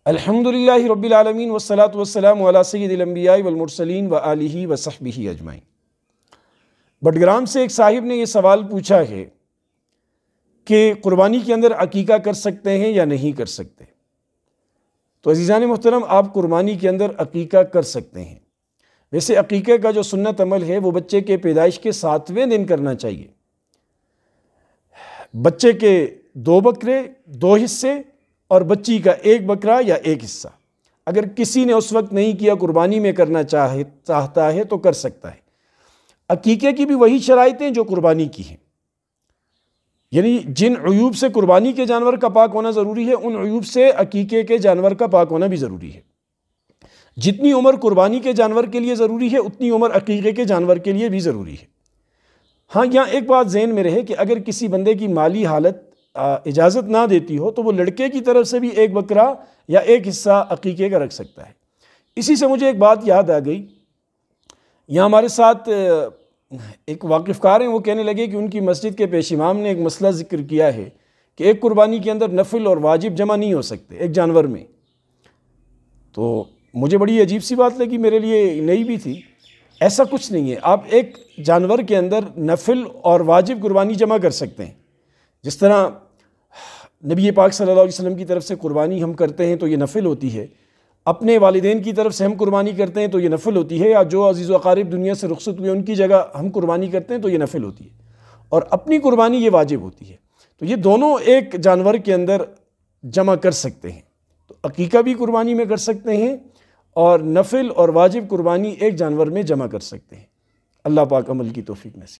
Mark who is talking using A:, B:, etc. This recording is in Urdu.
A: الحمدللہ رب العالمین والصلاة والسلام علی سید الانبیاء والمرسلین وآلہ وصحبہ اجمعین۔ بٹگرام سے ایک صاحب نے یہ سوال پوچھا ہے کہ قربانی کے اندر عقیقہ کر سکتے ہیں یا نہیں کر سکتے؟ تو عزیزان محترم، آپ قربانی کے اندر عقیقہ کر سکتے ہیں۔ ویسے عقیقہ کا جو سنت عمل ہے وہ بچے کے پیدائش کے 7ویں دن کرنا چاہیے۔ بچے کے 2 بکرے 2 حصے اور بچی کا 1 بکرا یا 1 حصہ۔ اگر کسی نے اس وقت نہیں کیا، قربانی میں کرنا چاہتا ہے تو کر سکتا ہے۔ عقیقے کی بھی وہی شرائطیں جو قربانی کی ہیں، یعنی جن عیوب سے قربانی کے جانور کا پاک ہونا ضروری ہے، ان عیوب سے عقیقے کے جانور کا پاک ہونا بھی ضروری ہے۔ جتنی عمر قربانی کے جانور کے لیے ضروری ہے، اتنی عمر عقیقے کے جانور کے لیے بھی ضروری ہے۔ ہاں، یہاں ایک بات ذہن میں رہے کہ اگر کسی بندے کی مالی حالت اجازت نہ دیتی ہو تو وہ لڑکے کی طرف سے بھی 1 بکرا یا 1 حصہ عقیقے کا رکھ سکتا ہے۔ اسی سے مجھے ایک بات یاد آ گئی۔ یہاں ہمارے ساتھ ایک واقف کار ہیں، وہ کہنے لگے کہ ان کی مسجد کے پیش امام نے ایک مسئلہ ذکر کیا ہے کہ ایک قربانی کے اندر نفل اور واجب جمع نہیں ہو سکتے ایک جانور میں۔ تو مجھے بڑی عجیب سی بات لگی، میرے لیے نئی بھی تھی۔ ایسا کچھ نہیں ہے، آپ ایک جانور کے اندر نفل اور واجب قربانی جمع کر سکتے ہیں۔ جس طرح نبی پاک صلی اللہ علیہ وسلم کی طرف سے قربانی ہم کرتے ہیں تو یہ نفل ہوتی ہے، اپنے والدین کی طرف سے ہم قربانی کرتے ہیں تو یہ نفل ہوتی ہے، یا جو عزیز و اقارب دنیا سے رخصت ہوئے ان کی جگہ ہم قربانی کرتے ہیں تو یہ نفل ہوتی ہے، اور اپنی قربانی یہ واجب ہوتی ہے۔ تو یہ دونوں ایک جانور کے اندر جمع کر سکتے ہیں۔ تو عقیقہ بھی قربانی میں کر سکتے ہیں اور نفل اور واجب قربانی ایک جانور میں جمع کر سکتے ہیں۔ اللہ پاک عمل کی توفیق نصیب۔